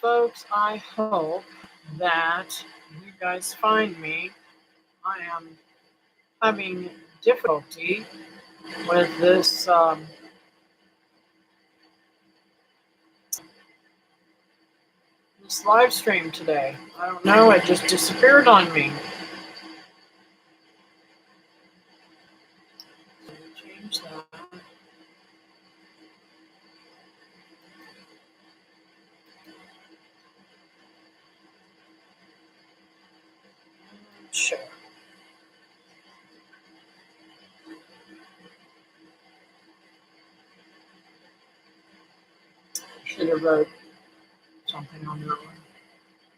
Folks, I hope that you guys find me. I am having difficulty with this live stream today. I don't know, it just disappeared on me. Change that. Sure. Should have wrote something on that one.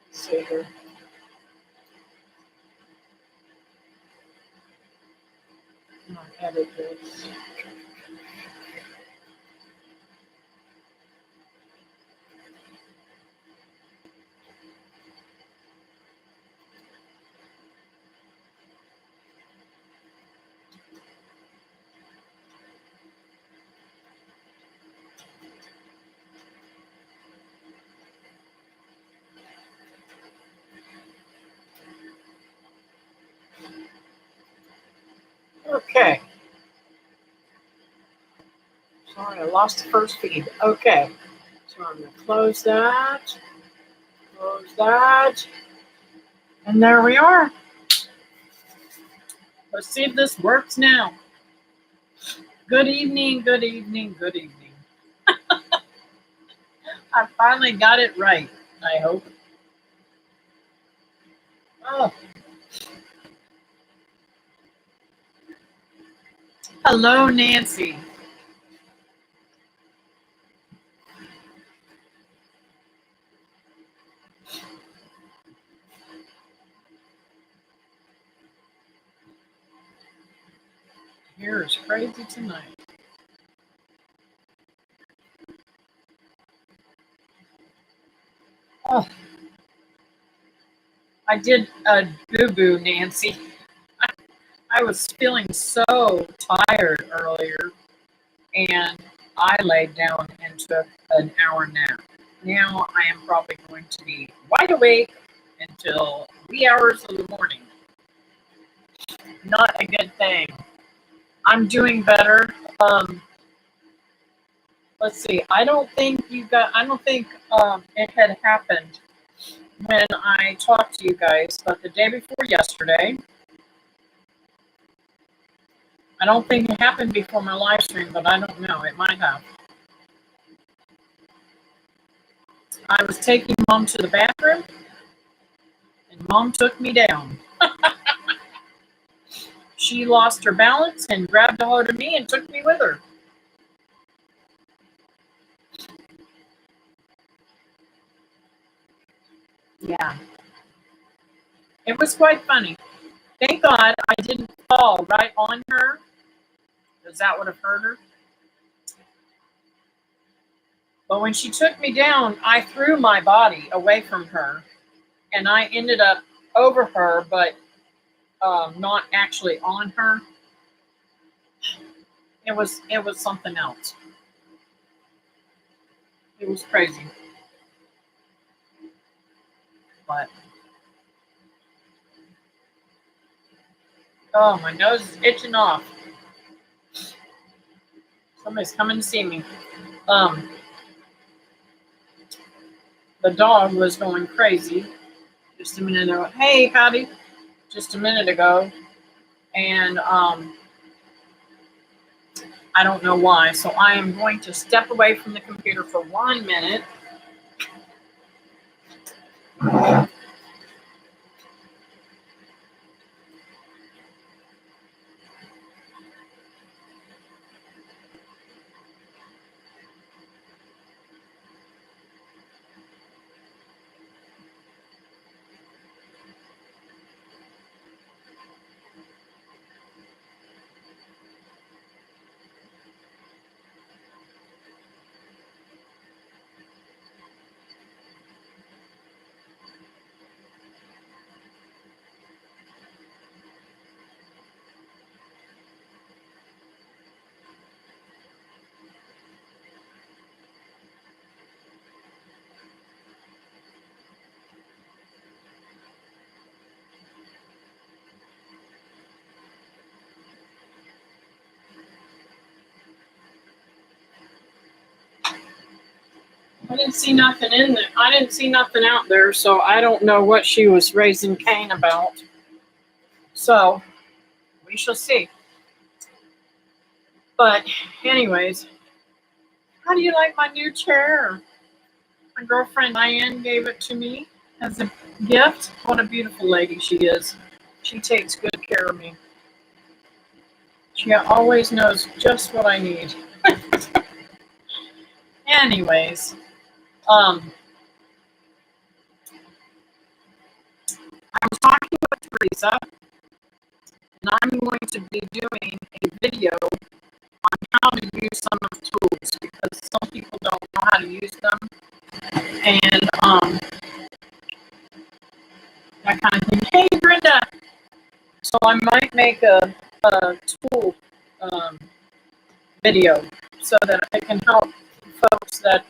Let's see here. I'll edit this. Okay. Sorry, I lost the first feed. Okay. So I'm going to close that. Close that. And there we are. Let's see if this works now. Good evening, good evening, good evening. I finally got it right, I hope. Oh. Hello, Nancy. Hair is crazy tonight. Oh, I did a boo-boo, Nancy. I was feeling so tired earlier, and I laid down and took an hour nap. Now I am probably going to be wide awake until wee hours of the morning. Not a good thing. I'm doing better. Let's see. I don't think it had happened when I talked to you guys, but the day before yesterday, I don't think it happened before my live stream, but I don't know. It might have. I was taking Mom to the bathroom, and Mom took me down. She lost her balance and grabbed a hold of me and took me with her. Yeah. It was quite funny. Thank God I didn't fall right on her, because that would have hurt her. But when she took me down, I threw my body away from her, and I ended up over her, but not actually on her. It was something else. It was crazy. But oh, my nose is itching off. Somebody's coming to see me. The dog was going crazy just a minute ago. Hey, Cathy, just a minute ago, and I don't know why. So I am going to step away from the computer for 1 minute. I didn't see nothing in there. I didn't see nothing out there, so I don't know what she was raising Cain about. So we shall see. But anyways, how do you like my new chair? My girlfriend Diane gave it to me as a gift. What a beautiful lady she is. She takes good care of me. She always knows just what I need. Anyways, I was talking with Teresa, and I'm going to be doing a video on how to use some of the tools because some people don't know how to use them, and that kind of thing. Hey, Brenda. So I might make a tool um, video so that I can help folks that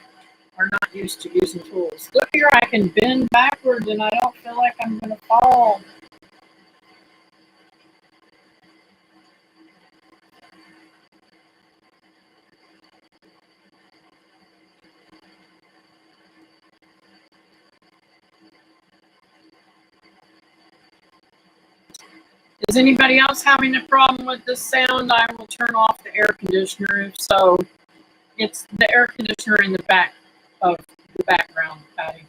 are not used to using tools. Look here, I can bend backwards and I don't feel like I'm going to fall. Is anybody else having a problem with this sound? I will turn off the air conditioner. If so, it's the air conditioner in the back of the background, Patty.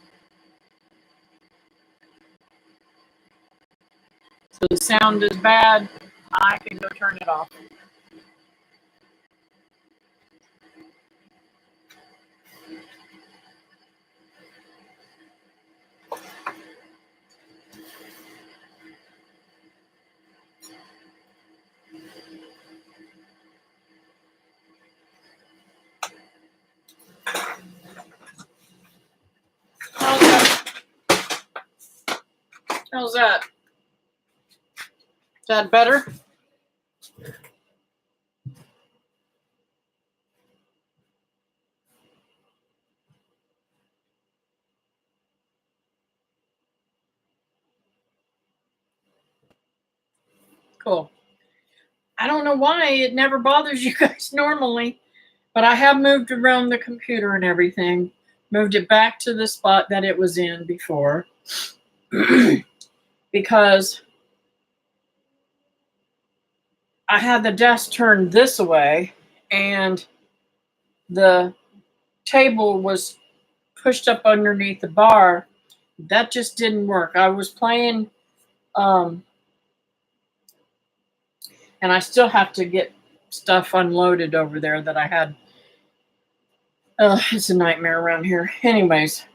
So the sound is bad. I can go turn it off. How's that? How's that? Is that better? Cool. I don't know why it never bothers you guys normally, but I have moved around the computer and everything, moved it back to the spot that it was in before because I had the desk turned this way and the table was pushed up underneath the bar. That just didn't work. I was playing, and I still have to get stuff unloaded over there that I had. It's a nightmare around here. Anyways,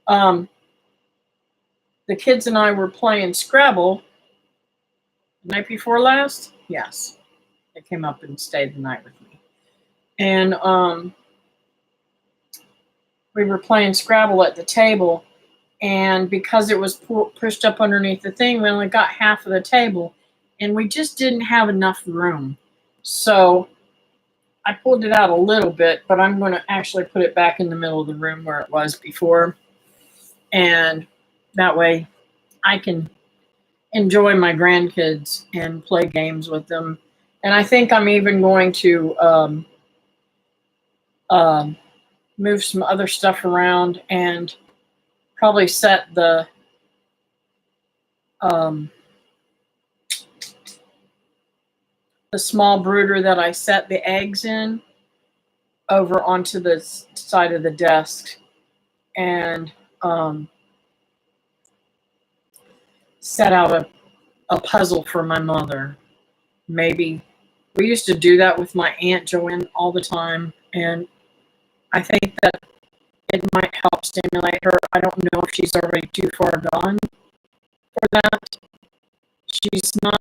the kids and I were playing Scrabble the night before last. Yes, they came up and stayed the night with me, and we were playing Scrabble at the table. And because it was pushed up underneath the thing, we only got half of the table, and we just didn't have enough room. So I pulled it out a little bit, but I'm going to actually put it back in the middle of the room where it was before. And that way I can enjoy my grandkids and play games with them. And I think I'm even going to move some other stuff around and probably set the small brooder that I set the eggs in over onto the side of the desk and set out a puzzle for my mother. Maybe we used to do that with my Aunt Joanne all the time, and I think that it might help stimulate her. I don't know if she's already too far gone for that. She's not.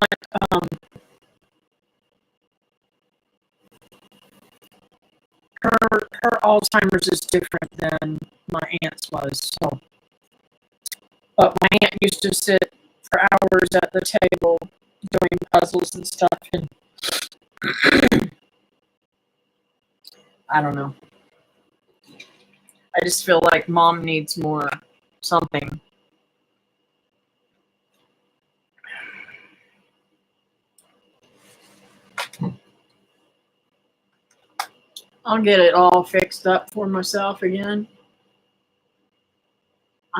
Her Alzheimer's is different than my aunt's was. So, but my aunt used to sit for hours at the table doing puzzles and stuff, and I don't know. I just feel like mom needs more something. I'll get it all fixed up for myself again.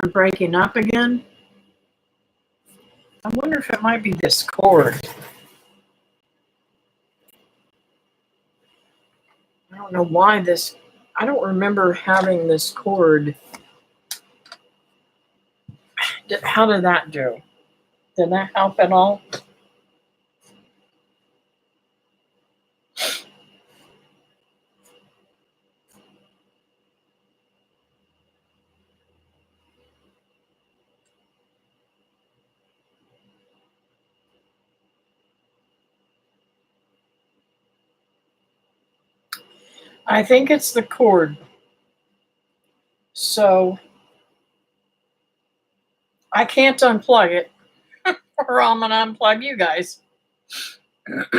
I'm breaking up again. I wonder if it might be this cord. I don't know why this, I don't remember having this cord. How did that do? Did that help at all? I think it's the cord. So I can't unplug it, or I'm going to unplug you guys.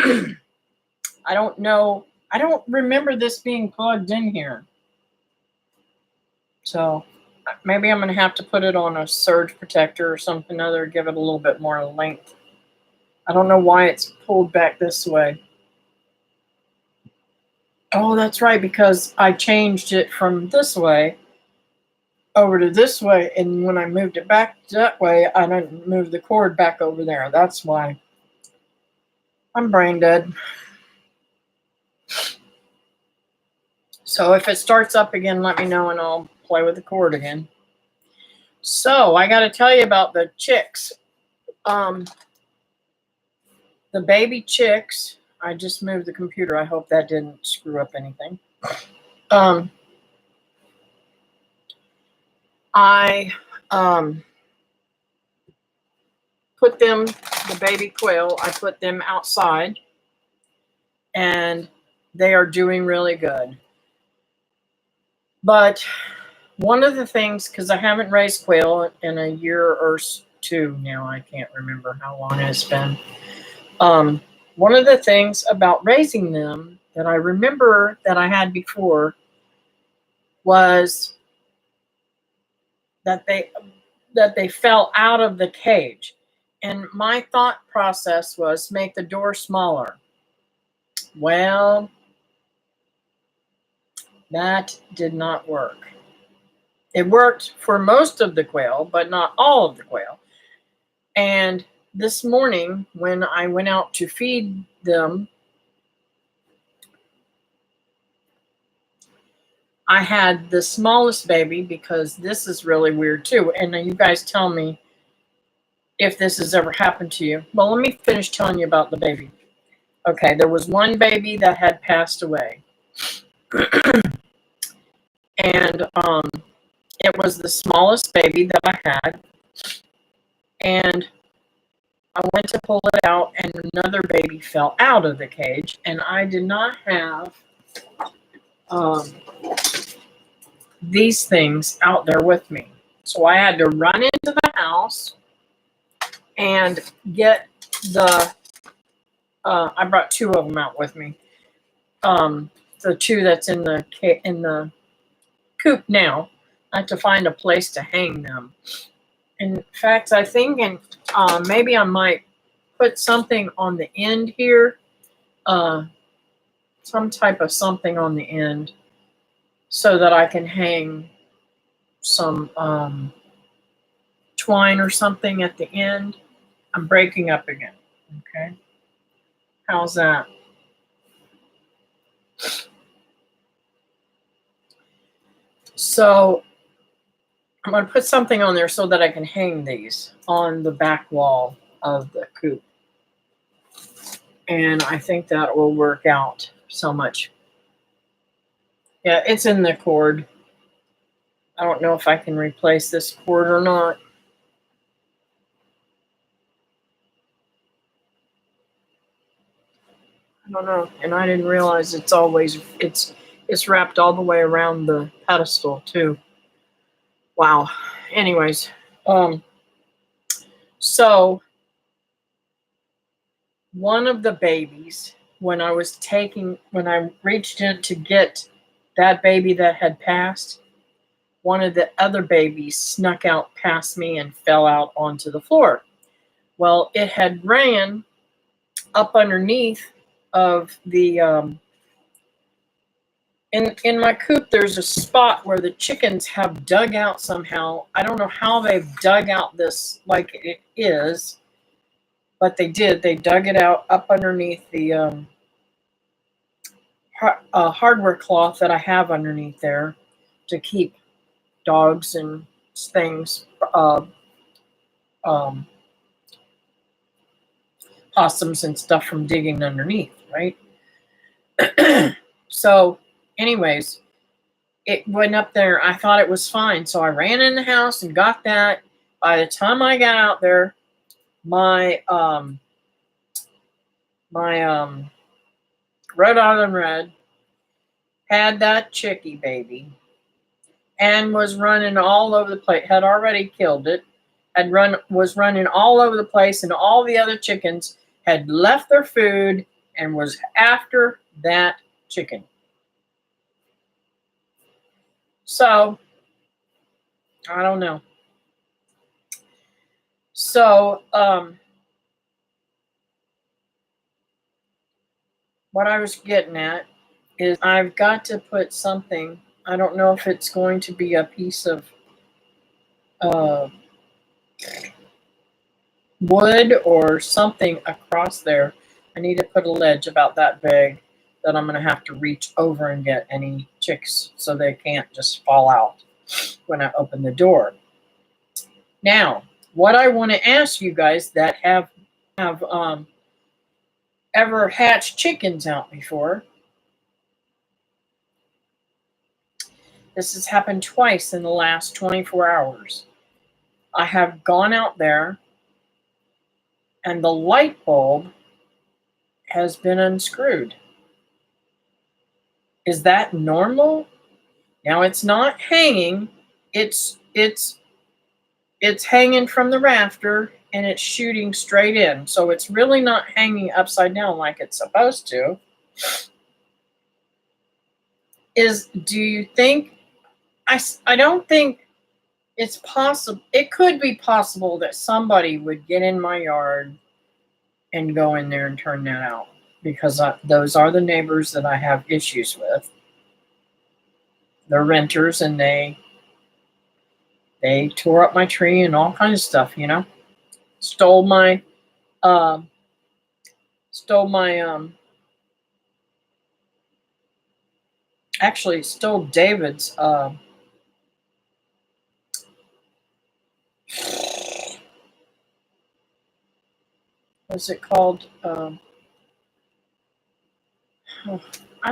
I don't know. I don't remember this being plugged in here. So maybe I'm going to have to put it on a surge protector or something other, give it a little bit more length. I don't know why it's pulled back this way. Oh, that's right, because I changed it from this way over to this way, and when I moved it back that way, I didn't move the cord back over there. That's why. I'm brain dead. So if it starts up again, let me know and I'll play with the cord again. So I got to tell you about the chicks. The baby chicks. I just moved the computer. I hope that didn't screw up anything. I put them, the baby quail, I put them outside, and they are doing really good. But one of the things, because I haven't raised quail in a year or two now, I can't remember how long it's been. One of the things about raising them that I remember that I had before was that they fell out of the cage. And my thought process was make the door smaller. Well, that did not work. It worked for most of the quail, but not all of the quail. And this morning, when I went out to feed them, I had the smallest baby, because this is really weird too. And you guys tell me if this has ever happened to you. Well, let me finish telling you about the baby. Okay, there was one baby that had passed away. And it was the smallest baby that I had. And I went to pull it out, and another baby fell out of the cage. And I did not have these things out there with me. So I had to run into the house and get the, I brought two of them out with me. The two that's in the coop now. I had to find a place to hang them. In fact, I think maybe I might put something on the end here, some type of something on the end, so that I can hang some twine or something at the end. I'm breaking up again. Okay. How's that? So I'm going to put something on there so that I can hang these on the back wall of the coop. And I think that will work out so much. Yeah, it's in the cord. I don't know if I can replace this cord or not. I don't know. And I didn't realize it's wrapped all the way around the pedestal too. Wow. Anyways, so one of the babies, when I reached in to get that baby that had passed, one of the other babies snuck out past me and fell out onto the floor. Well, it had ran up underneath of the in my coop, there's a spot where the chickens have dug out somehow. I don't know how they've dug out this like it is, but they did. They dug it out up underneath the hardware cloth that I have underneath there to keep dogs and things, um, possums and stuff from digging underneath, right? So, anyways, it went up there. I thought it was fine, so I ran in the house and got that. By the time I got out there, my Rhode Island Red had that chickie baby and was running all over the place. Had already killed it. Was running all over the place, and all the other chickens had left their food and was after that chicken. So I don't know. So what I was getting at is I've got to put something. I don't know if it's going to be a piece of wood or something across there. I need to put a ledge about that big that I'm going to have to reach over and get any chicks so they can't just fall out when I open the door. Now, what I want to ask you guys that have ever hatched chickens out before. This has happened twice in the last 24 hours. I have gone out there and the light bulb has been unscrewed. Is that normal? Now it's not hanging. It's hanging from the rafter and it's shooting straight in. So it's really not hanging upside down like it's supposed to. Do you think I don't think it's possible. It could be possible that somebody would get in my yard and go in there and turn that out, because those are the neighbors that I have issues with. They're renters, and they tore up my tree and all kinds of stuff. Stole my actually stole David's what's it called? I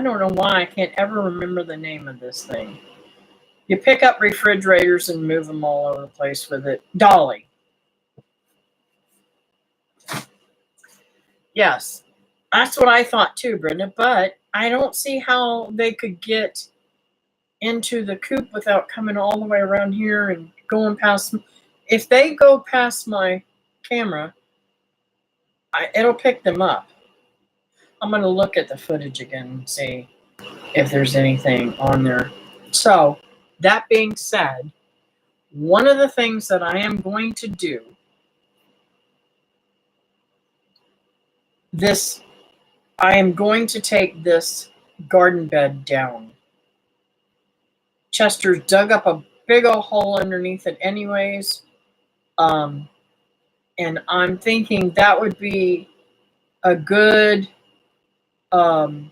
don't know why I can't ever remember the name of this thing. You pick up refrigerators and move them all over the place with it. Dolly. Yes, that's what I thought too, Brenda. But I don't see how they could get into the coop without coming all the way around here and going past. If they go past my camera, it'll pick them up. I'm going to look at the footage again and see if there's anything on there. So, that being said, one of the things that I am going to do, I am going to take this garden bed down. Chester's dug up a big old hole underneath it anyways. And I'm thinking that would be a good, a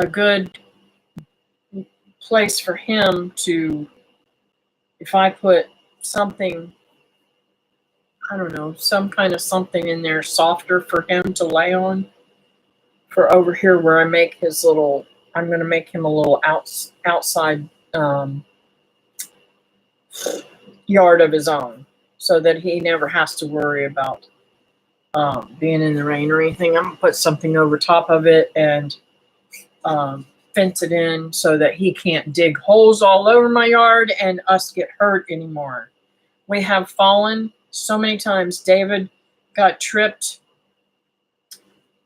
good place for him to, if I put something, I don't know, some kind of something in there softer for him to lay on. For over here where I make his little, I'm going to make him a little outside yard of his own, so that he never has to worry about being in the rain or anything. I'm going to put something over top of it and fence it in so that he can't dig holes all over my yard and us get hurt anymore. We have fallen so many times. David got tripped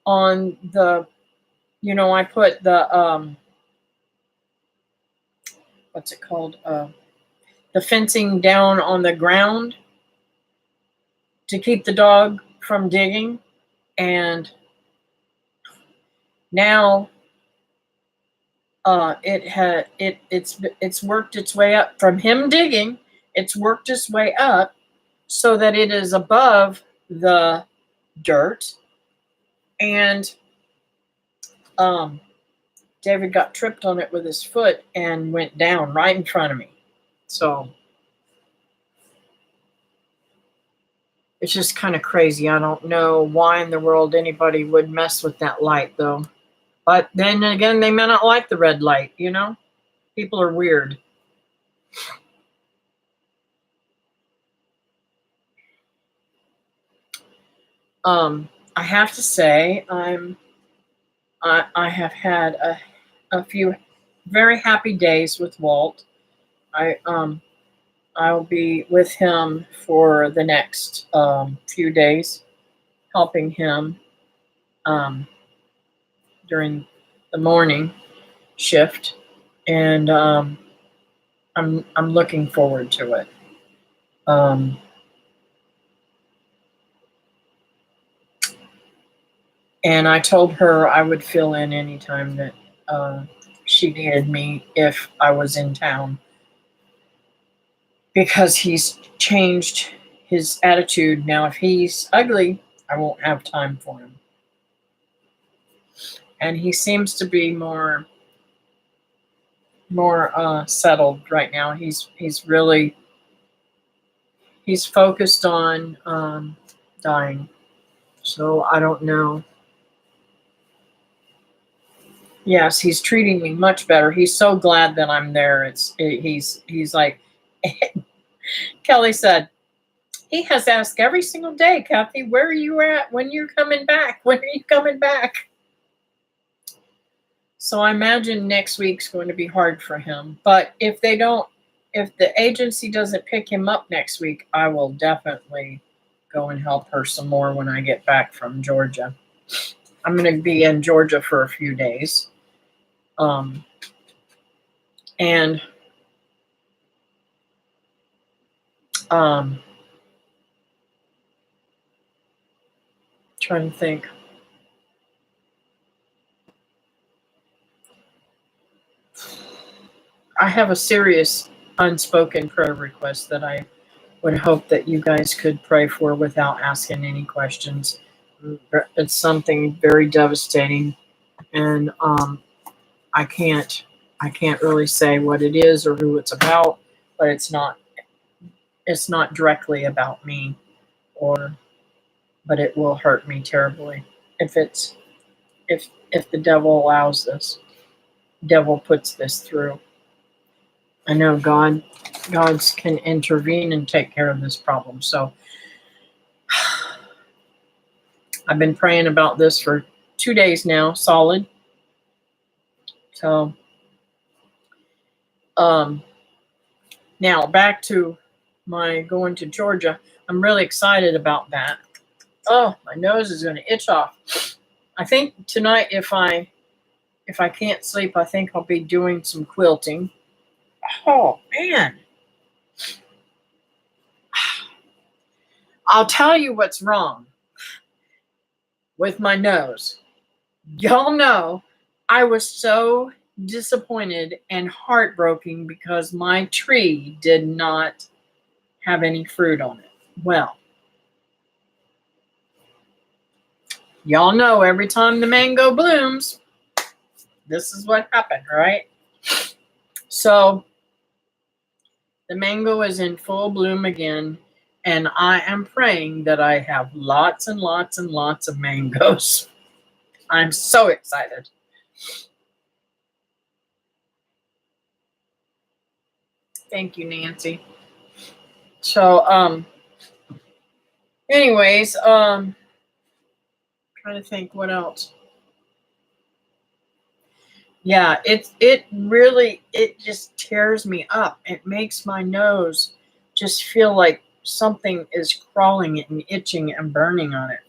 on the, I put the, what's it called? The fencing down on the ground to keep the dog from digging. And now it's worked its way up from him digging. It's worked its way up so that it is above the dirt. And David got tripped on it with his foot and went down right in front of me. So it's just kind of crazy. I don't know why in the world anybody would mess with that light, though. But then again, they may not like the red light, you know? People are weird. I have to say, I have had a few very happy days with Walt. I'll be with him for the next few days, helping him during the morning shift, and I'm looking forward to it. And I told her I would fill in anytime that she needed me if I was in town, because he's changed his attitude. Now, if he's ugly, I won't have time for him. And he seems to be more settled right now. He's focused on dying. So I don't know. Yes, he's treating me much better. He's so glad that I'm there. He's like, Kelly said, he has asked every single day, Cathy, where are you at? When you're coming back? When are you coming back? So I imagine next week's going to be hard for him. But if the agency doesn't pick him up next week, I will definitely go and help her some more when I get back from Georgia. I'm going to be in Georgia for a few days. And trying to think. I have a serious unspoken prayer request that I would hope that you guys could pray for without asking any questions. It's something very devastating, and I can't really say what it is or who it's about, but it's not directly about me, but it will hurt me terribly if the devil allows this. Devil puts this through. I know God's can intervene and take care of this problem. So I've been praying about this for 2 days now, solid. So now back to my going to Georgia. I'm really excited about that. Oh, my nose is going to itch off. I think tonight, if I can't sleep, I think I'll be doing some quilting. Oh, man. I'll tell you what's wrong with my nose. Y'all know I was so disappointed and heartbroken because my tree did not have any fruit on it. Well, y'all know every time the mango blooms, this is what happened, right? So the mango is in full bloom again, and I am praying that I have lots and lots and lots of mangoes. I'm so excited. Thank you, Nancy. So, anyways, trying to think what else. Yeah, it really just tears me up. It makes my nose just feel like something is crawling and itching and burning on it.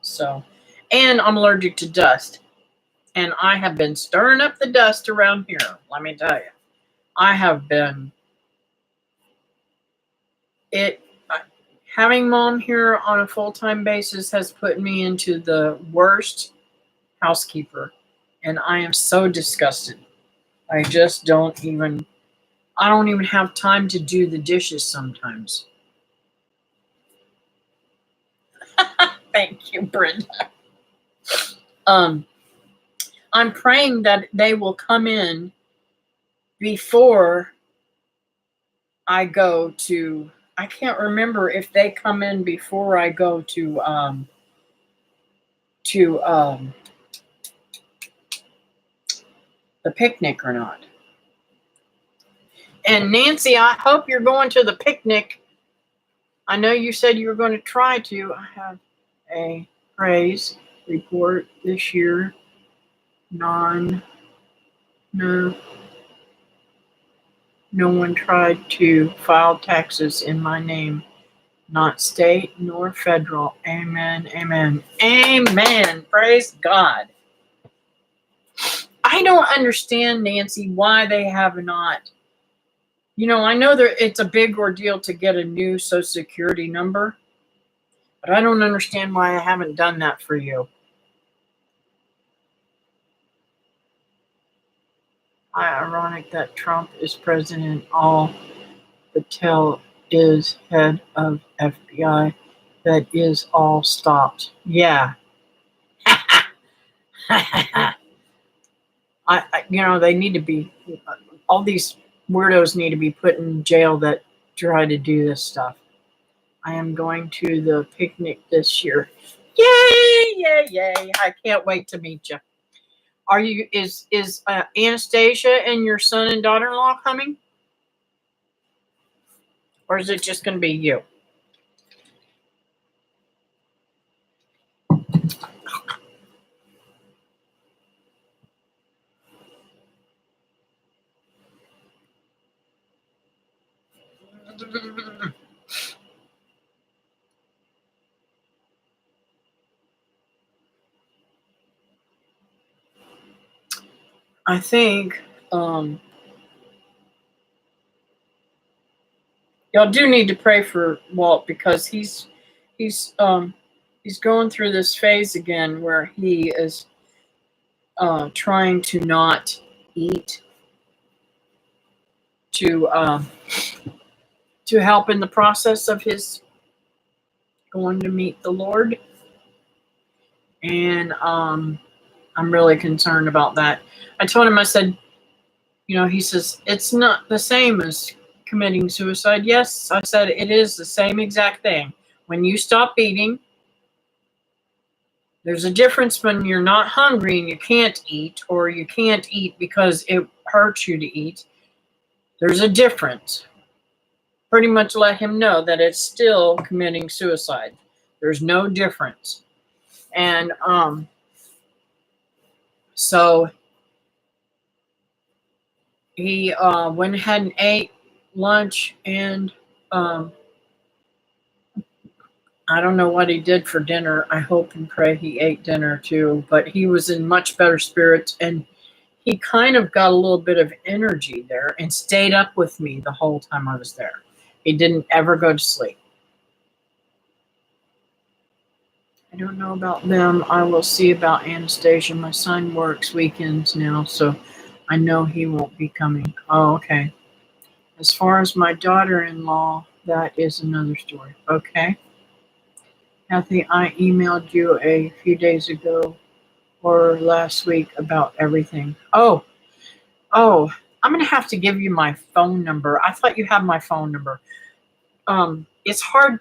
So, and I'm allergic to dust. And I have been stirring up the dust around here, let me tell you. I have been having mom here on a full-time basis has put me into the worst housekeeper And I am so disgusted. I just don't even, I don't even have time to do the dishes sometimes. Thank you, Brenda. I'm praying that they will come in before I go to, I can't remember if they come in before I go to the picnic or not. And Nancy, I hope you're going to the picnic. I know you said you were going to try to. I have a praise report this year. No one tried to file taxes in my name. Not state nor federal. Amen, amen, amen. Praise God. I don't understand, Nancy, why they have not. You know, I know that it's a big ordeal to get a new Social Security number, but I don't understand why I haven't done that for you. Ironic that Trump is president, all Patel is head of FBI. That is all stopped. Yeah. They need to be, all these weirdos need to be put in jail that try to do this stuff. I am going to the picnic this year. Yay, yay, yay. I can't wait to meet you. Is Anastasia and your son and daughter-in-law coming? Or is it just going to be you? I think y'all do need to pray for Walt because he's going through this phase again where he is trying to not eat to help in the process of his going to meet the Lord, and I'm really concerned about that. I told him, I said, he says it's not the same as committing suicide. Yes, I said it is the same exact thing. When you stop eating, there's a difference when you're not hungry and you can't eat, or you can't eat because it hurts you to eat. There's a difference. Pretty much let him know that it's still committing suicide. There's no difference. And so he went ahead and ate lunch, and I don't know what he did for dinner. I hope and pray he ate dinner too, but he was in much better spirits, and he kind of got a little bit of energy there and stayed up with me the whole time I was there. He didn't ever go to sleep. I don't know about them. I will see about Anastasia. My son works weekends now, so I know he won't be coming. Oh, okay. As far as my daughter-in-law, that is another story. Okay. Cathy, I emailed you a few days ago or last week about everything. Oh, I'm going to have to give you my phone number. I thought you had my phone number. It's hard.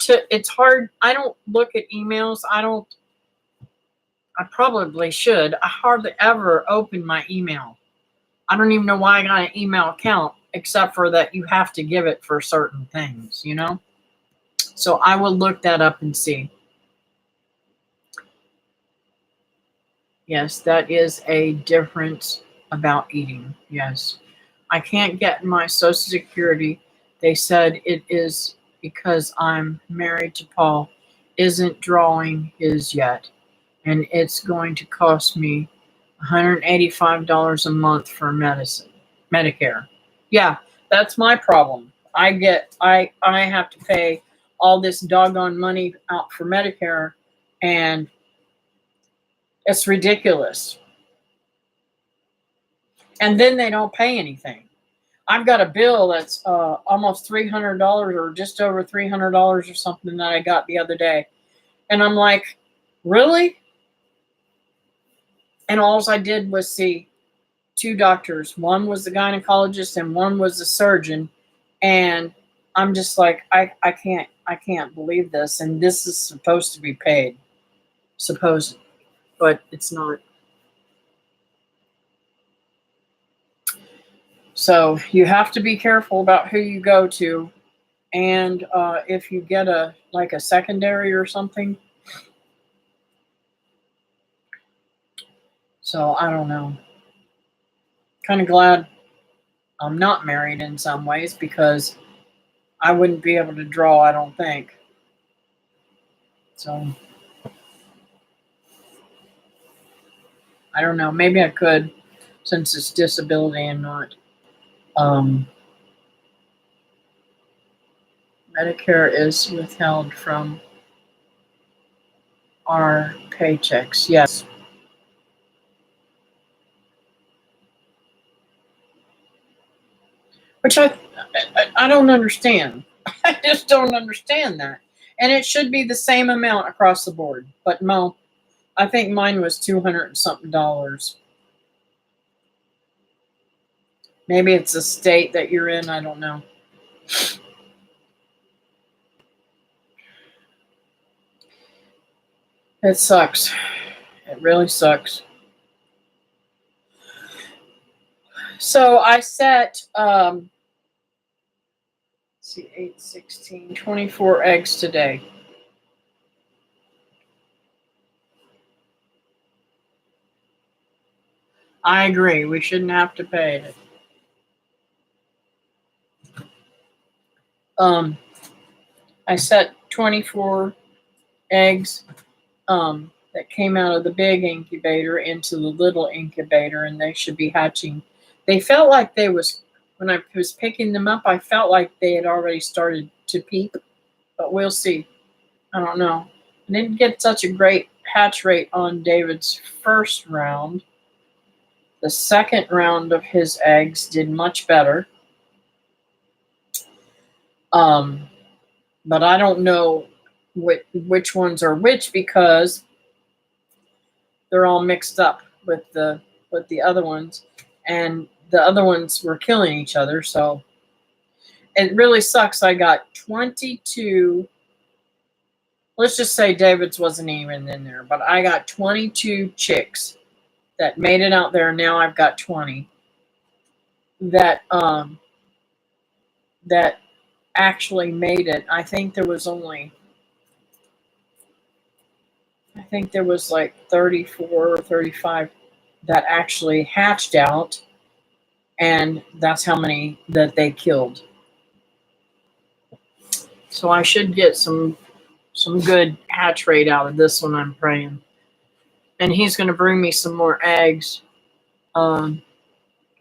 I don't look at emails. I probably should. I hardly ever open my email. I don't even know why I got an email account, except for that you have to give it for certain things, So I will look that up and see. Yes, that is a difference about eating. Yes. I can't get my Social Security. They said it is because I'm married to Paul, isn't drawing his yet. And it's going to cost me $185 a month for Medicare. Yeah, that's my problem. I have to pay all this doggone money out for Medicare, and it's ridiculous. And then they don't pay anything. I've got a bill that's almost $300 or just over $300 or something that I got the other day. And I'm like, really? And all I did was see two doctors. One was the gynecologist and one was the surgeon. And I'm just like, I can't believe this. And this is supposed to be paid. Supposed, but it's not. So you have to be careful about who you go to. And if you get a secondary or something. So I don't know. Kind of glad I'm not married in some ways because I wouldn't be able to draw, I don't think. So I don't know. Maybe I could, since it's disability and not Medicare is withheld from our paychecks. Yes. Which I don't understand. I just don't understand that. And it should be the same amount across the board. But no, I think mine was $200 and something. Maybe it's a state that you're in. I don't know. It sucks. It really sucks. So I set, see, 8, 16, 24 eggs today. I agree. We shouldn't have to pay it. I set 24 eggs that came out of the big incubator into the little incubator, and they should be hatching. They felt like when I was picking them up, I felt like they had already started to peep, but we'll see. I don't know. I didn't get such a great hatch rate on David's first round. The second round of his eggs did much better. But I don't know which ones are which because they're all mixed up with the other ones, and the other ones were killing each other. So it really sucks. I got 22. Let's just say David's wasn't even in there, but I got 22 chicks that made it out there. Now I've got 20 that that actually made it. I think there was like 34 or 35 that actually hatched out, and that's how many that they killed. So I should get some good hatch rate out of this one, I'm praying. And he's going to bring me some more eggs. I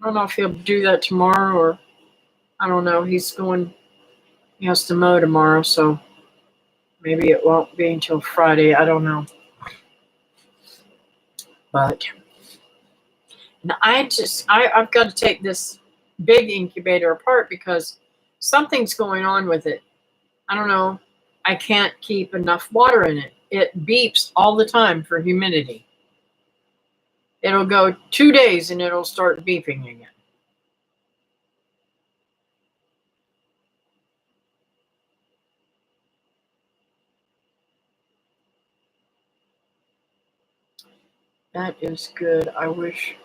don't know if he'll do that tomorrow, or I don't know. He has to mow tomorrow, so maybe it won't be until Friday. I don't know. But I've got to take this big incubator apart because something's going on with it. I don't know. I can't keep enough water in it. It beeps all the time for humidity. It'll go 2 days and it'll start beeping again. That is good. I wish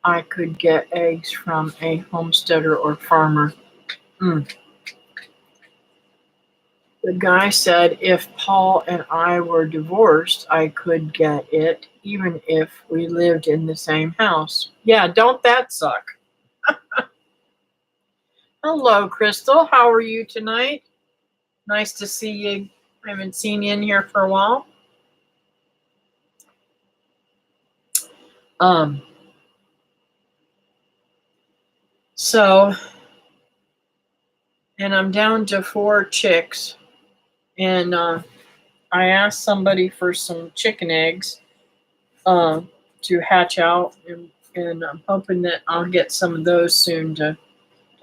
I could get eggs from a homesteader or farmer. The guy said if Paul and I were divorced, I could get it, even if we lived in the same house. Yeah, don't that suck? Hello, Crystal. How are you tonight? Nice to see you. I haven't seen you in here for a while. So, and I'm down to 4 chicks, and I asked somebody for some chicken eggs to hatch out and I'm hoping that I'll get some of those soon to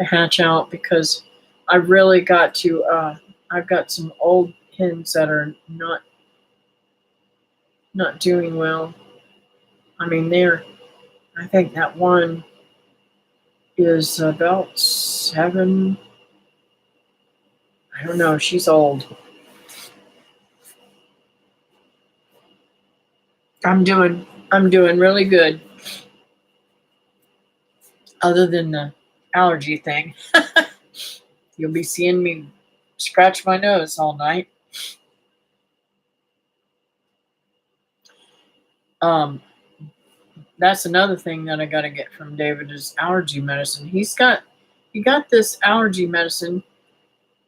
hatch out, because I really got to. I've got some old hens that are not doing well. I mean, I think that one is about 7. I don't know. She's old. I'm doing really good, other than the allergy thing. You'll be seeing me scratch my nose all night. Um, that's another thing that I got to get from David is allergy medicine. He got this allergy medicine.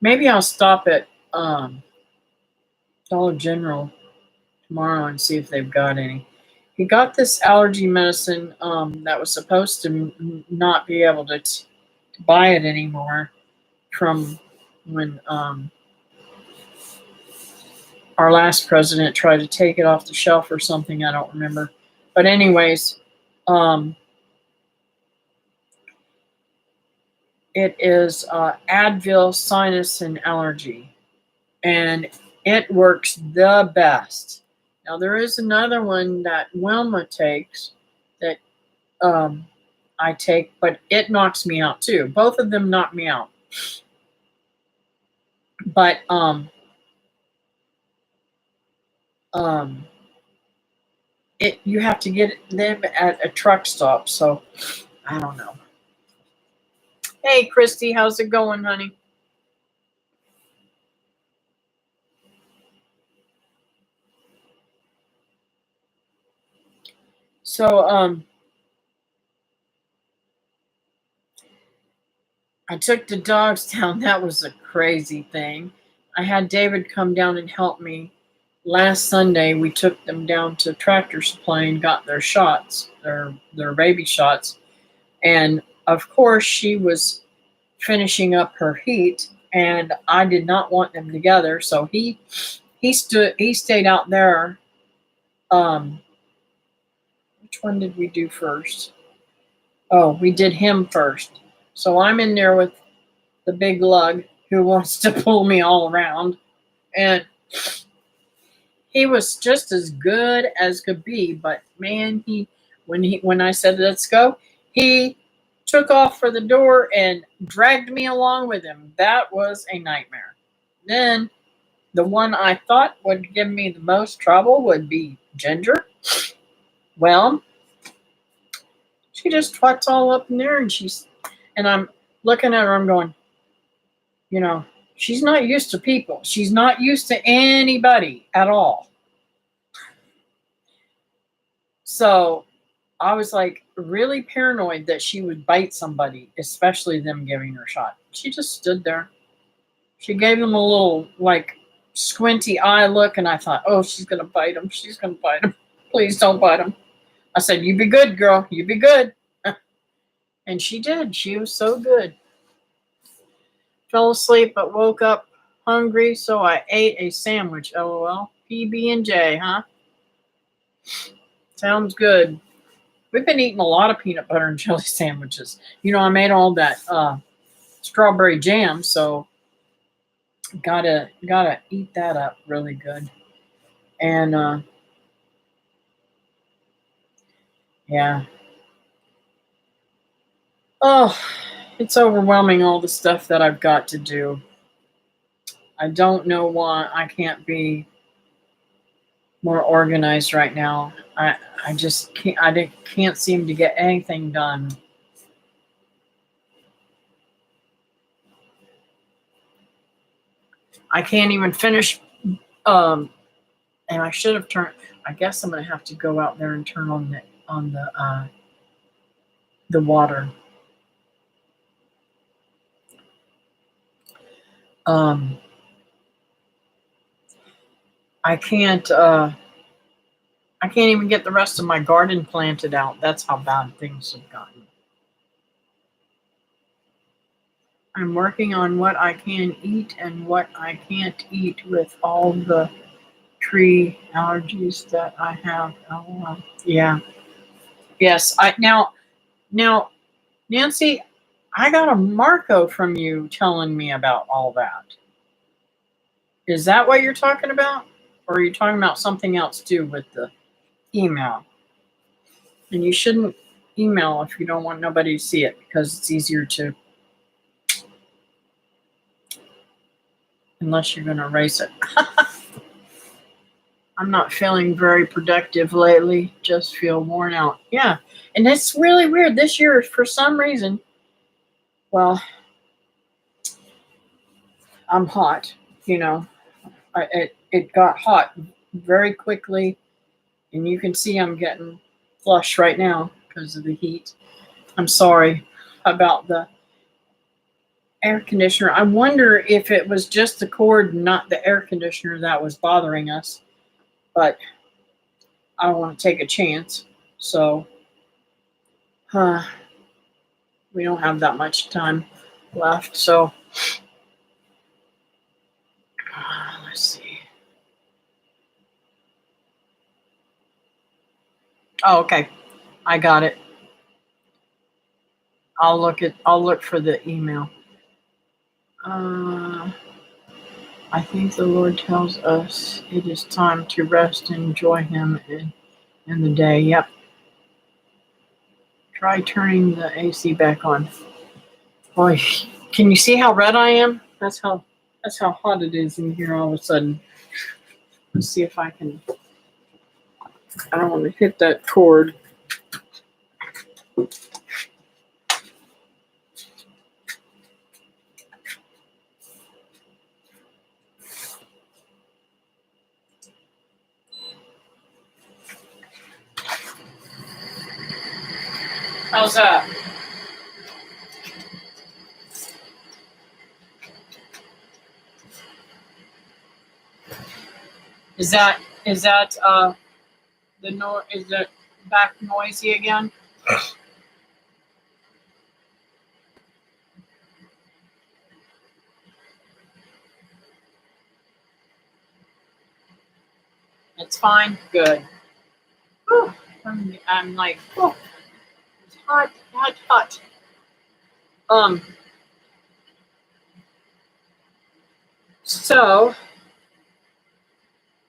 Maybe I'll stop at Dollar General tomorrow and see if they've got any. He got this allergy medicine that was supposed to not be able to buy it anymore from when our last president tried to take it off the shelf or something. I don't remember. But anyways, it is Advil sinus and allergy, and it works the best. Now there is another one that Wilma takes that I take, but it knocks me out too. Both of them knock me out. But you have to get them at a truck stop, so I don't know. Hey Christy, how's it going, honey? So I took the dogs down. That was a crazy thing. I had David come down and help me. Last Sunday, we took them down to Tractor Supply and got their shots, their baby shots. And of course, she was finishing up her heat, and I did not want them together. So he stayed out there. Which one did we do first? Oh, we did him first. So I'm in there with the big lug who wants to pull me all around. And he was just as good as could be, but man, when I said let's go, he took off for the door and dragged me along with him. That was a nightmare. Then the one I thought would give me the most trouble would be Ginger. Well, she just trots all up in there, and I'm looking at her, I'm going, she's not used to people. She's not used to anybody at all. So I was like really paranoid that she would bite somebody, especially them giving her a shot. She just stood there. She gave him a little like squinty eye look, and I thought, oh, she's going to bite him. She's going to bite him. Please don't bite him. I said, you be good, girl. You be good. And she did. She was so good. Fell asleep but woke up hungry, so I ate a sandwich. LOL. PB&J, huh? Sounds good. We've been eating a lot of peanut butter and jelly sandwiches. I made all that strawberry jam, so gotta eat that up really good. And yeah. Oh, it's overwhelming, all the stuff that I've got to do. I don't know why I can't be more organized right now. I just can't seem to get anything done. I can't even finish. And I should have turned. I guess I'm gonna have to go out there and turn on the water. I can't. I can't even get the rest of my garden planted out. That's how bad things have gotten. I'm working on what I can eat and what I can't eat with all the tree allergies that I have. Oh, yeah. Yes. Now Now, Nancy, I got a Marco from you telling me about all that. Is that what you're talking about? Or are you talking about something else too with the email? And you shouldn't email if you don't want nobody to see it because it's easier to, unless you're going to erase it. I'm not feeling very productive lately. Just feel worn out. Yeah. And it's really weird. This year, for some reason, well, I'm hot. You know, it got hot very quickly. And you can see I'm getting flush right now because of the heat. I'm sorry about the air conditioner. I wonder if it was just the cord, not the air conditioner, that was bothering us. But I don't want to take a chance. So, we don't have that much time left. So, let's see. Oh, okay. I got it. I'll look for the email. I think the Lord tells us it is time to rest and enjoy Him in the day. Yep. Try turning the AC back on. Boy, can you see how red I am? That's how hot it is in here all of a sudden. Let's see if I can. I don't want to hit that cord. How's that? Is that the no? Is it back noisy again? It's fine. Good. Whew. I'm like, oh, it's hot, hot, hot. So,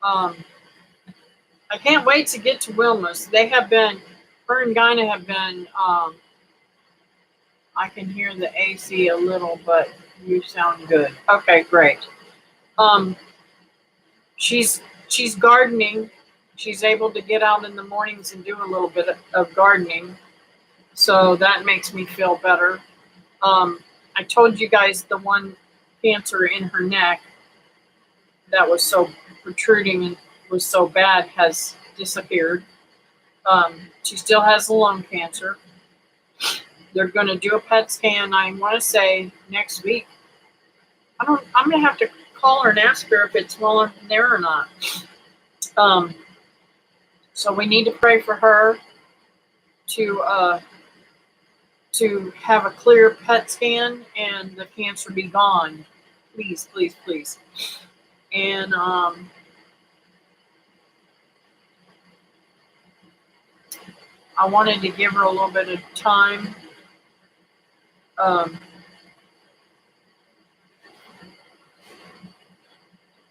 I can't wait to get to Wilma's. They have been, her and Gina have been, I can hear the AC a little, but you sound good. Okay, great. She's gardening. She's able to get out in the mornings and do a little bit of gardening. So that makes me feel better. I told you guys the one cancer in her neck that was so protruding and was so bad has disappeared. She still has the lung cancer. They're going to do a PET scan, I want to say, next week. I'm going to have to call her and ask her if it's well there or not. So we need to pray for her to have a clear PET scan and the cancer be gone. Please, please, please. And I wanted to give her a little bit of time.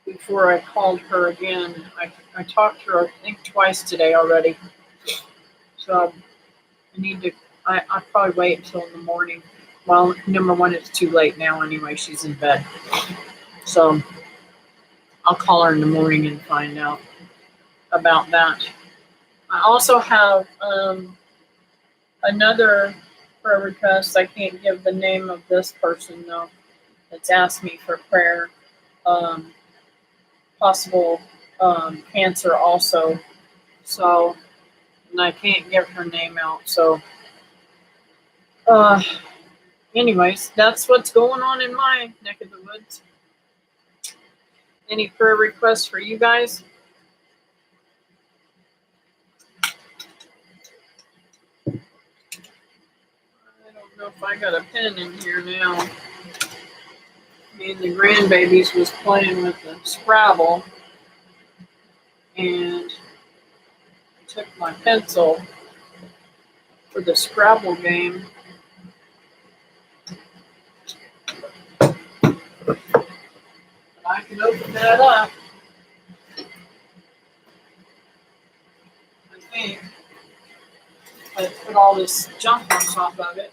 Before I called her again. I talked to her, I think, twice today already. So I need to, I'll probably wait until in the morning. Well, number one, it's too late now anyway. She's in bed. So I'll call her in the morning and find out about that. I also have another prayer request. I can't give the name of this person, though. That's asked me for prayer. Possible cancer also. So, and I can't give her name out. So, anyways, that's what's going on in my neck of the woods. Any prayer requests for you guys? I don't know if I got a pen in here now. Me and the grandbabies was playing with the Scrabble, and I took my pencil for the Scrabble game. But I can open that up. I think. I put all this junk on top of it.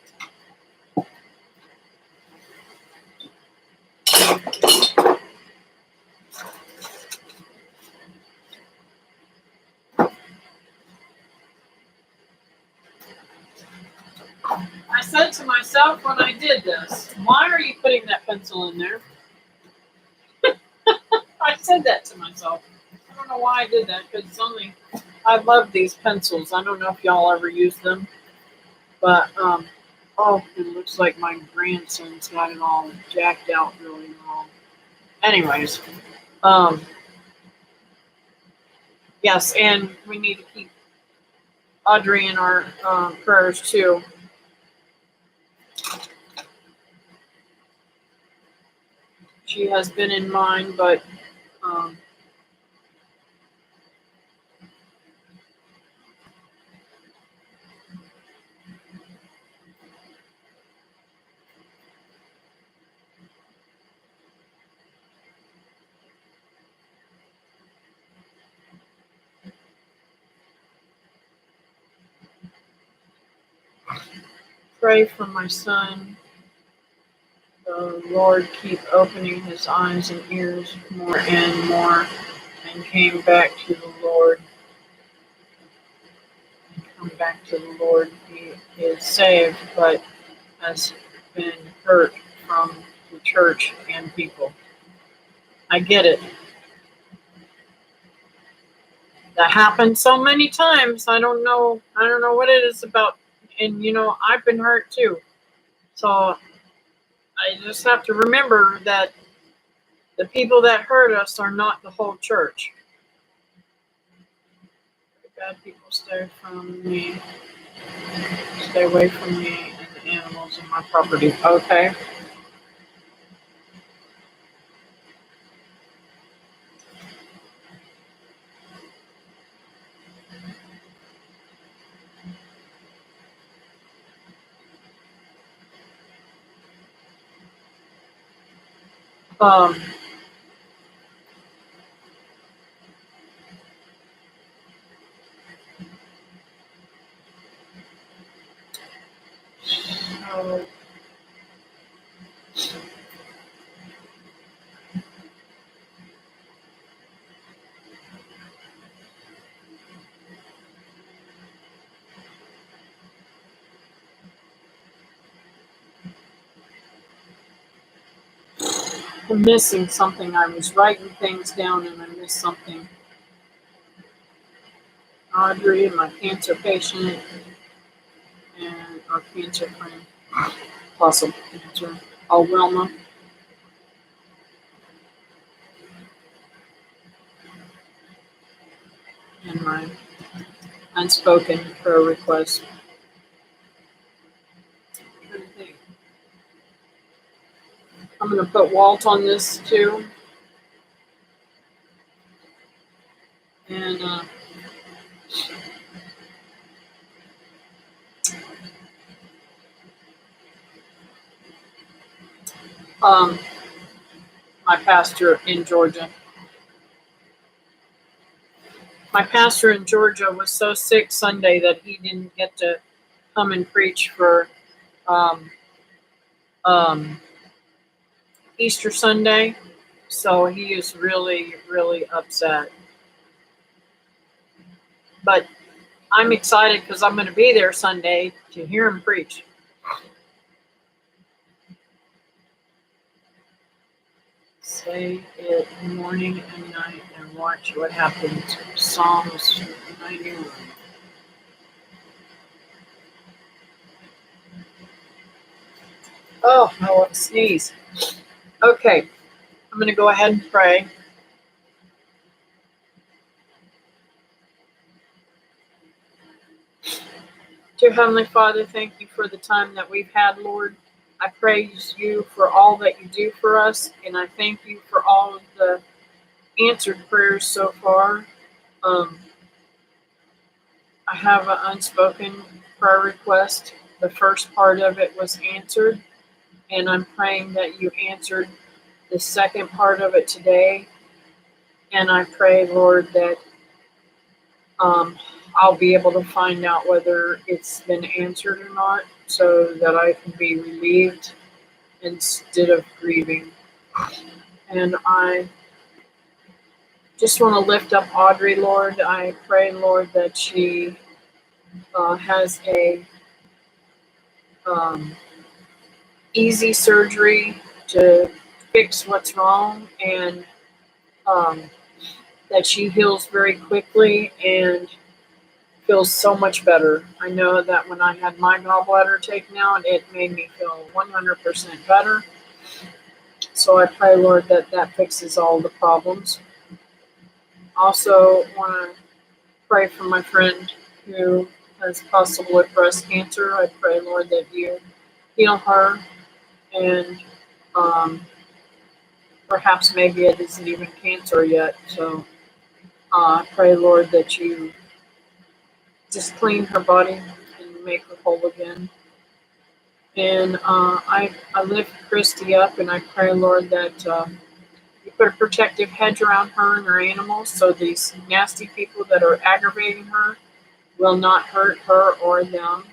I said to myself when I did this, why are you putting that pencil in there? I said that to myself. I don't know why I did that, because it's only, I love these pencils. I don't know if y'all ever use them, but, oh, it looks like my grandson's got it all jacked out really wrong. Anyways, yes, and we need to keep Audrey in our prayers too. She has been in mine, but pray for my son. The Lord keep opening his eyes and ears more and more, and came back to the Lord. Come back to the Lord. He is saved, but has been hurt from the church and people. I get it. That happens so many times. I don't know what it is about. And I've been hurt too. So I just have to remember that the people that hurt us are not the whole church. Bad people stay away from me and the animals and my property. Okay. Um, so I'm missing something. I was writing things down and I missed something. Audrey, my cancer patient, and our cancer friend, possible cancer. Oh, Wilma. And my unspoken prayer request. I'm going to put Walt on this too. And my pastor in Georgia. My pastor in Georgia was so sick Sunday that he didn't get to come and preach for Easter Sunday. So he is really, really upset. But I'm excited because I'm going to be there Sunday to hear him preach. Say it morning and night and watch what happens. Psalms 91. Oh, I want to sneeze. Okay, I'm going to go ahead and pray. Dear Heavenly Father, thank you for the time that we've had, Lord. I praise you for all that you do for us, and I thank you for all of the answered prayers so far. I have an unspoken prayer request. The first part of it was answered, and I'm praying that you answered the second part of it today. And I pray, Lord, that I'll be able to find out whether it's been answered or not, so that I can be relieved instead of grieving. And I just want to lift up Audrey, Lord. I pray, Lord, that she has a easy surgery to fix what's wrong, and that she heals very quickly and feels so much better. I know that when I had my gallbladder taken out, it made me feel 100% better. So I pray, Lord, that that fixes all the problems. Also want to pray for my friend who has possible with breast cancer. I pray, Lord, that you heal her, and perhaps maybe it isn't even cancer yet. So I pray, Lord, that you just clean her body and make her whole again. And I lift Christy up, and I pray, Lord, that you put a protective hedge around her and her animals, so these nasty people that are aggravating her will not hurt her or them.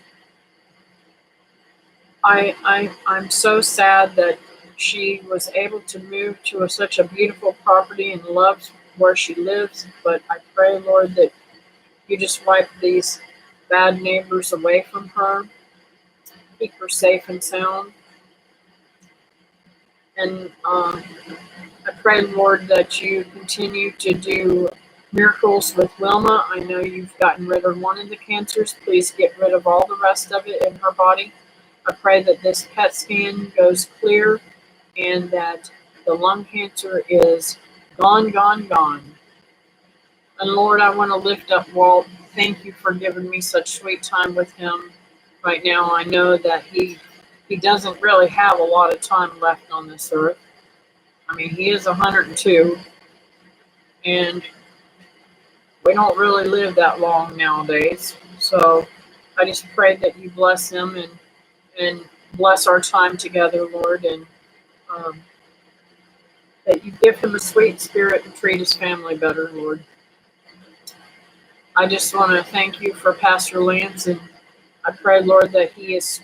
I'm so sad that she was able to move to such a beautiful property and loves where she lives, but I pray, Lord, that you just wipe these bad neighbors away from her, keep her safe and sound. And I pray, Lord, that you continue to do miracles with Wilma. I know you've gotten rid of one of the cancers. Please get rid of all the rest of it in her body. I pray that this PET scan goes clear and that the lung cancer is gone, gone, gone. And Lord, I want to lift up Walt. Thank you for giving me such sweet time with him right now. I know that he doesn't really have a lot of time left on this earth. I mean, he is 102, and we don't really live that long nowadays. So I just pray that you bless him and bless our time together, Lord, and that you give him a sweet spirit and treat his family better, Lord. I just want to thank you for Pastor Lance, and I pray, Lord, that he is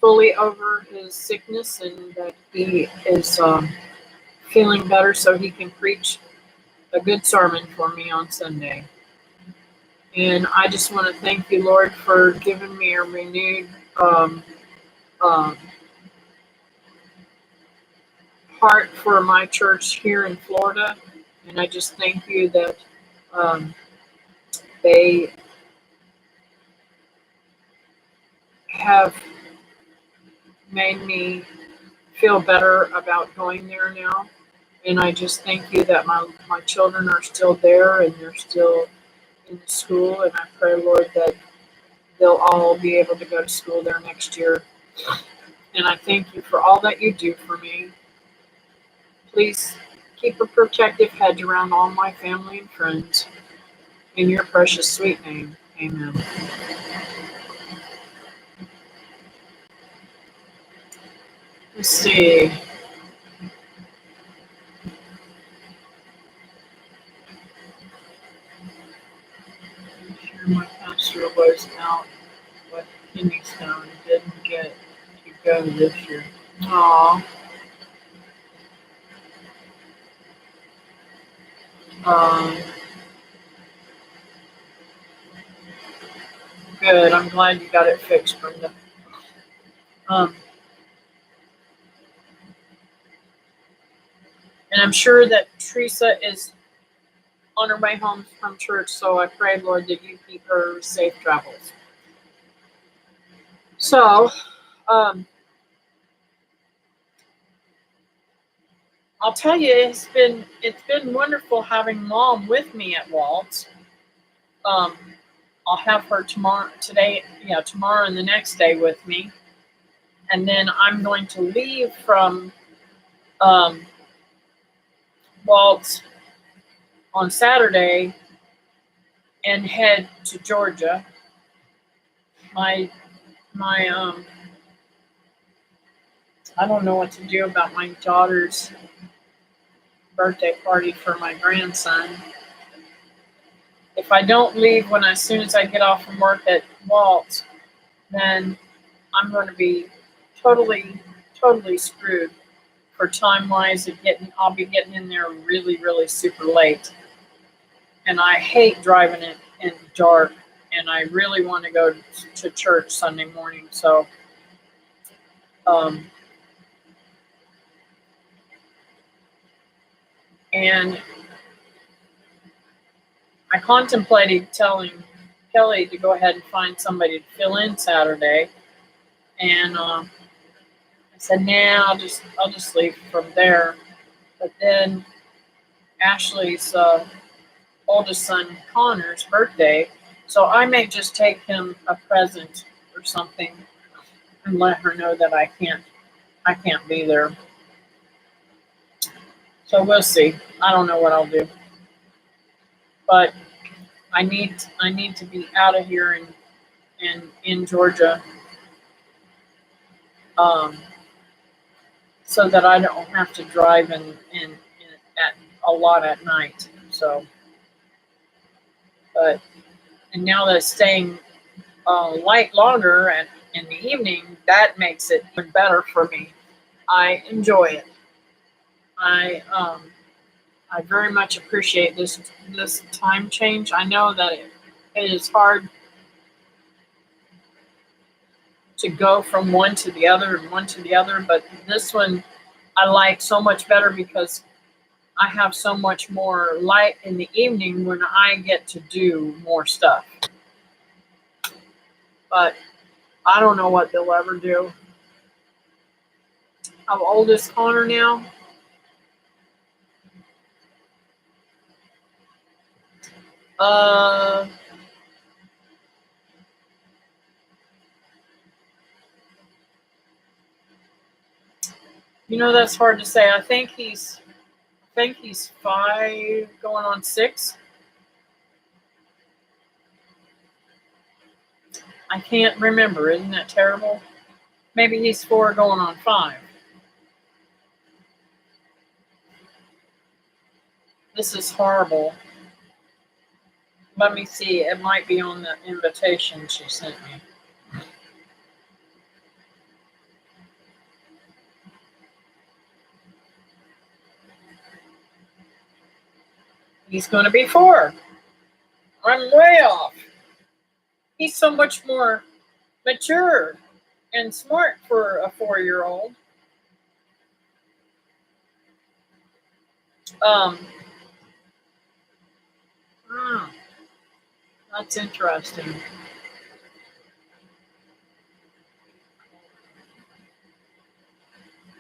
fully over his sickness and that he is feeling better so he can preach a good sermon for me on Sunday. And I just want to thank you, Lord, for giving me a renewed heart for my church here in Florida. And I just thank you that they have made me feel better about going there now. And I just thank you that my children are still there and they're still in school. And I pray, Lord, that they'll all be able to go to school there next year. And I thank you for all that you do for me. Please keep a protective hedge around all my family and friends. In your precious sweet name, amen. Let's see. I'm sure my pastor was out with kidney stone and didn't get to go this year. Aw. Good. I'm glad you got it fixed, Brenda. And I'm sure that Teresa is on her way home from church, so I pray, Lord, that you keep her safe travels. So, I'll tell you, it's been wonderful having Mom with me at Walt's. I'll have her tomorrow and the next day with me, and then I'm going to leave from Walt's on Saturday and head to Georgia. My my I don't know what to do about my daughter's birthday party for my grandson. If I don't leave when as soon as I get off from work at Walt, then I'm going to be totally screwed for time wise of getting. I'll be getting in there really super late, and I hate driving it in the dark. And I really want to go to church Sunday morning, so um, and I contemplated telling Kelly to go ahead and find somebody to fill in Saturday, and I said, "Nah, I'll just leave from there." But then Ashley's oldest son Connor's birthday, so I may just take him a present or something and let her know that I can't be there. So we'll see. I don't know what I'll do, but I need to be out of here and in Georgia, um, so that I don't have to drive in at a lot at night. So, but and now that it's staying light longer and in the evening, that makes it even better for me. I enjoy it. I I very much appreciate this time change. I know that it is hard to go from one to the other and one to the other, but this one I like so much better because I have so much more light in the evening when I get to do more stuff. But I don't know what they'll ever do. How old is Connor now? Uh, that's hard to say. I think he's 5, going on 6. I can't remember. Isn't that terrible? Maybe he's 4, going on 5. This is horrible. Let me see. It might be on the invitation she sent me. He's going to be 4. I'm way off. He's so much more mature and smart for a 4-year-old. Um, hmm, that's interesting.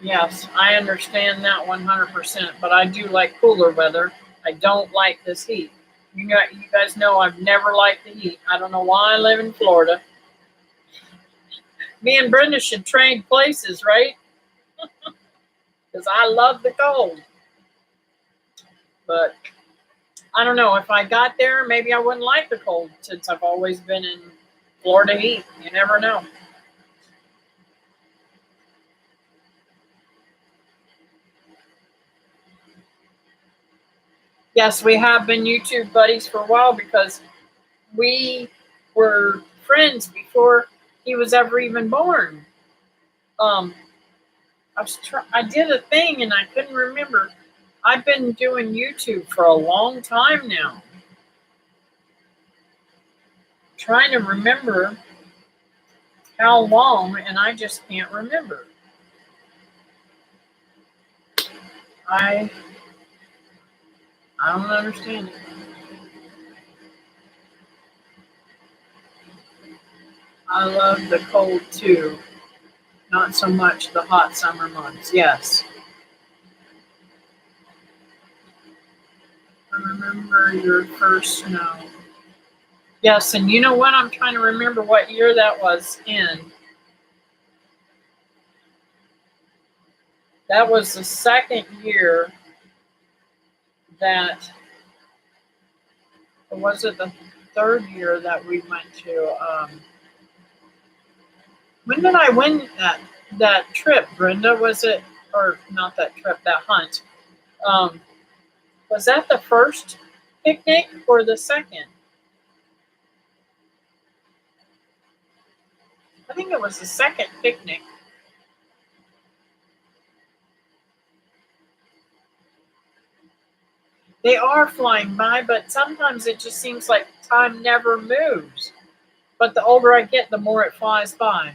Yes, I understand that 100%, but I do like cooler weather. I don't like this heat. You guys know I've never liked the heat. I don't know why I live in Florida. Me and Brenda should trade places, right? Because I love the cold. But I don't know. If I got there, maybe I wouldn't like the cold since I've always been in Florida heat. You never know. Yes, we have been YouTube buddies for a while because we were friends before he was ever even born. Um, I did a thing and I couldn't remember. I've been doing YouTube for a long time now. Trying to remember how long, and I just can't remember. I I don't understand it. I love the cold too, not so much the hot summer months. Yes, I remember your first snow. Yes, and you know what? I'm trying to remember what year that was in. That was the second year that, or was it the third year that we went to? When did I win that trip, Brenda? Was it, or not that trip, that hunt? Um, was that the first picnic or the second? I think it was the second picnic. They are flying by, but sometimes it just seems like time never moves. But the older I get, the more it flies by.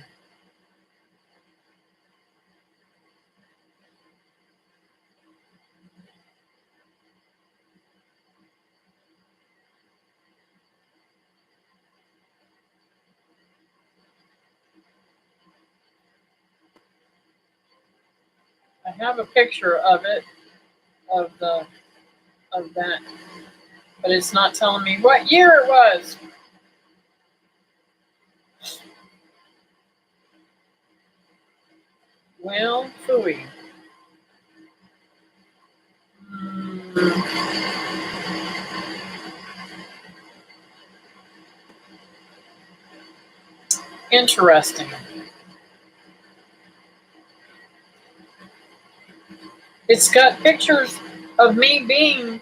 I have a picture of it, of the of that, but it's not telling me what year it was. Well, phooey. Hmm. Interesting. It's got pictures of me being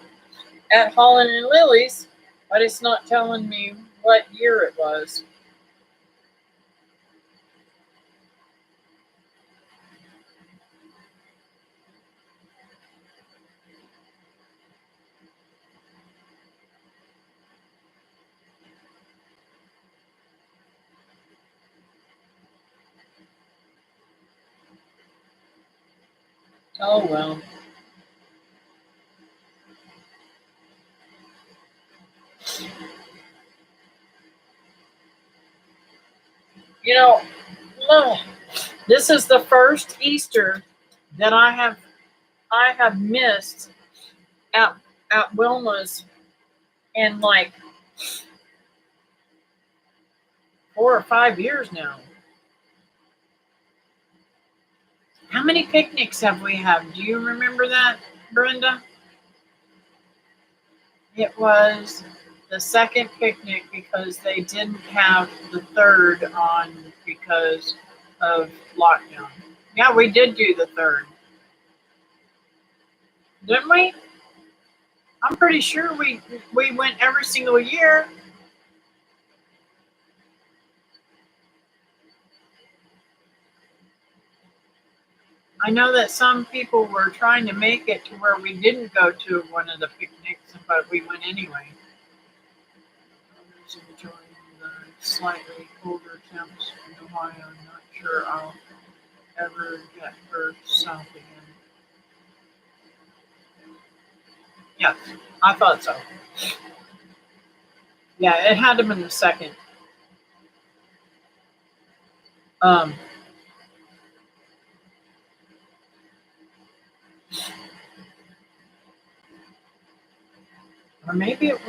at Holland and Lily's, but it's not telling me what year it was. Oh well. You know, ugh, this is the first Easter that I have missed at Wilma's in like 4 or 5 years now. How many picnics have we had? Do you remember that, Brenda? It was the second picnic because they didn't have the third on because of lockdown. Yeah, we did do the third, didn't we? I'm pretty sure we went every single year. I know that some people were trying to make it to where we didn't go to one of the picnics, but we went anyway. Others enjoying the slightly colder temps in Ohio. I'm not sure I'll ever get her south again. Yes, I thought so. Yeah, it had to have been the second. Um, or maybe it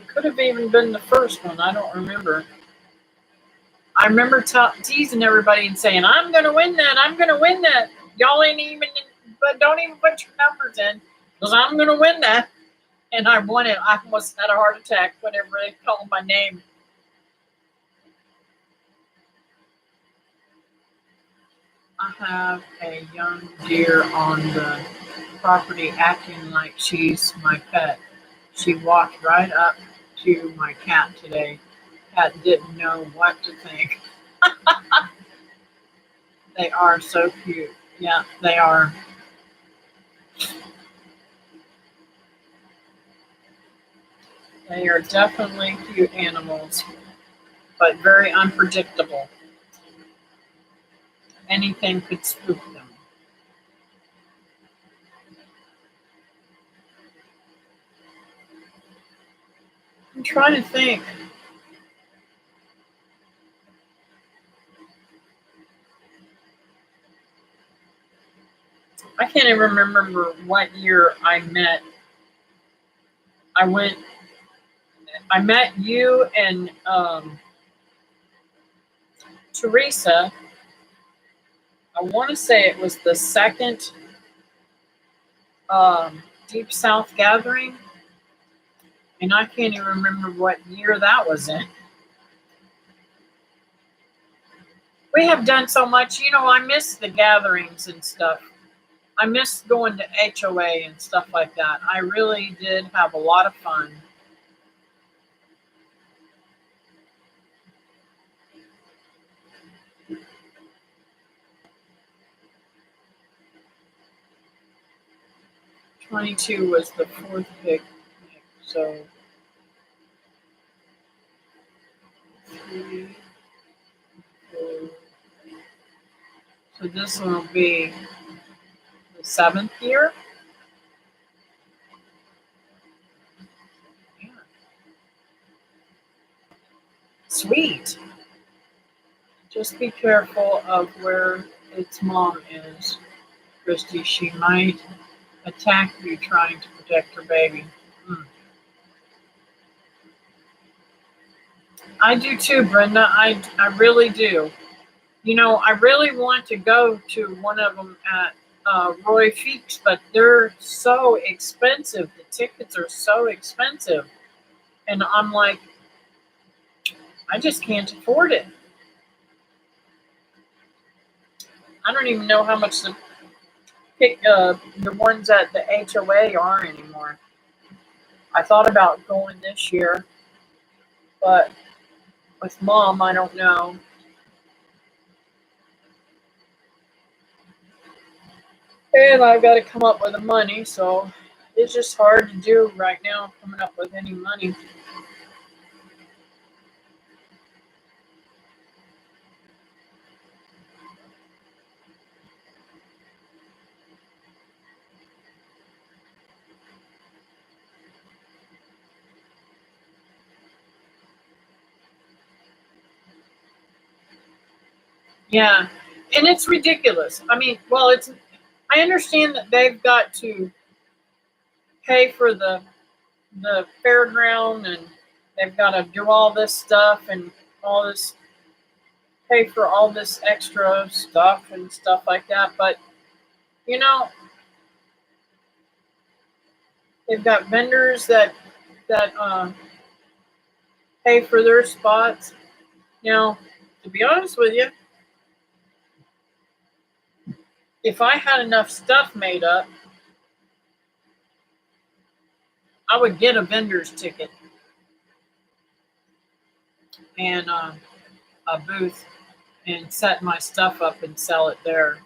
could have even been the first one. I don't remember. I remember teasing everybody and saying, "I'm going to win that. I'm going to win that. Y'all ain't even, but don't even put your numbers in because I'm going to win that." And I won it. I almost had a heart attack whenever they called my name. I have a young deer on the property acting like she's my pet. She walked right up to my cat today. Cat didn't know what to think. They are so cute. Yeah, they are. They are definitely cute animals, but very unpredictable. Anything could spook them. I'm trying to think. I can't even remember what year I met. I went. I met you and Teresa. I want to say it was the second Deep South gathering, and I can't even remember what year that was in. We have done so much. You know, I miss the gatherings and stuff. I miss going to HOA and stuff like that. I really did have a lot of fun. '22 was the fourth picnic, so 3, 4. So this one will be the 7th year. Yeah. Sweet. Just be careful of where its mom is, Christy. She might attack you trying to protect her baby. Hmm. I do too, Brenda. I really do. You know, I really want to go to one of them at Roy Feeks, but they're so expensive. The tickets are so expensive. And I'm like, I just can't afford it. I don't even know how much the ones at the HOA are anymore. I thought about going this year, but with mom, I don't know. And I've got to come up with the money, so it's just hard to do right now, coming up with any money. Yeah, and it's ridiculous. I mean, well, I understand that they've got to pay for the fairground and they've got to do all this stuff and all this pay for all this extra stuff and stuff like that. But you know, they've got vendors that pay for their spots. You know, to be honest with you, if I had enough stuff made up, I would get a vendor's ticket and a booth and set my stuff up and sell it there.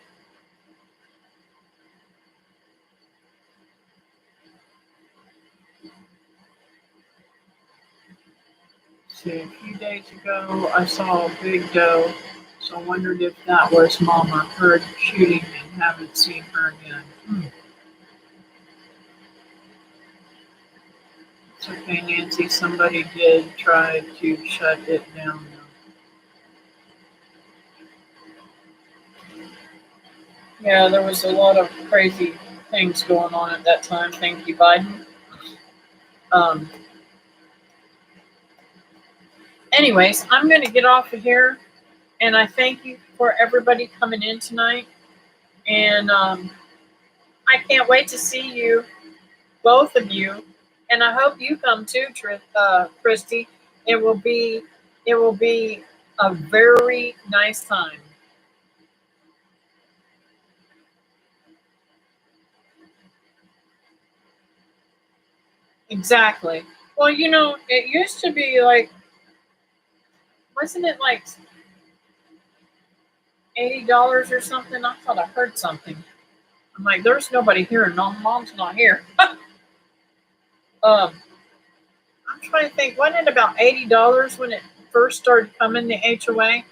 See, a few days ago, I saw a big doe, so I wondered if that was Mama heard shooting and haven't seen her again. It's okay, Nancy. Somebody did try to shut it down. Yeah, there was a lot of crazy things going on at that time. Thank you, Biden. Um, Anyways, I'm going to get off of here, and I thank you for everybody coming in tonight. And I can't wait to see you, both of you, and I hope you come too, Christy. It will be a very nice time. Exactly. Well, you know, it used to be like, wasn't it like $80 or something? I thought I heard something. I'm like, there's nobody here, and no, mom's not here. I'm trying to think. Wasn't it about $80 when it first started coming to HOA,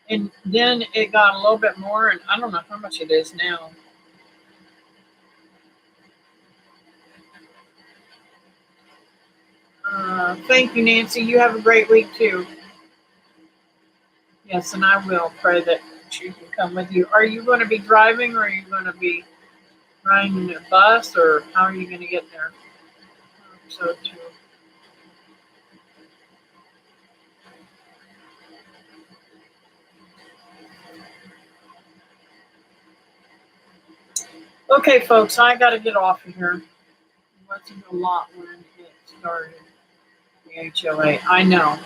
and then it got a little bit more, and I don't know how much it is now. Thank you, Nancy. You have a great week too. Yes, and I will pray that she can come with you. Are you going to be driving, or are you going to be riding a bus, or how are you going to get there? So too. Okay, folks, I got to get off of here. It wasn't a lot when it started the HOA. I know.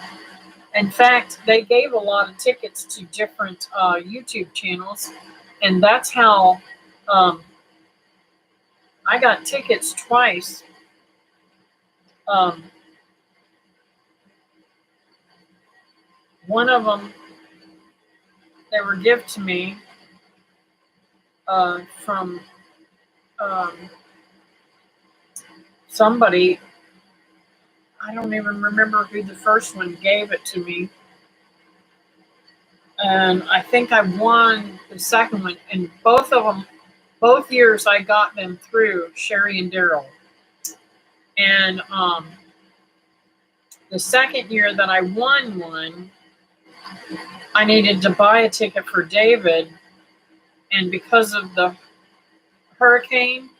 In fact, they gave a lot of tickets to different YouTube channels, and that's how um, I got tickets twice. Um, one of them, they were given to me from um, somebody. I don't even remember who the first one gave it to me. And I think I won the second one. And both of them, both years, I got them through Sherry and Daryl. And the second year that I won one, I needed to buy a ticket for David. And because of the hurricane,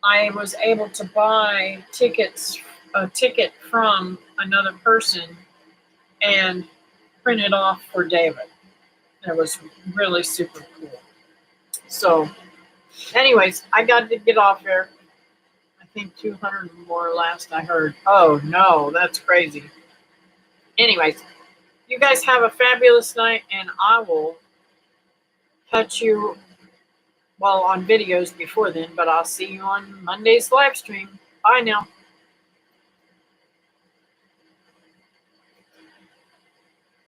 I was able to buy a ticket from another person and print it off for David. It was really super cool. So, anyways, I got to get off here. I think 200 more last I heard. Oh no, that's crazy. Anyways, you guys have a fabulous night, and I will catch you, well, on videos before then, but I'll see you on Monday's live stream. Bye now.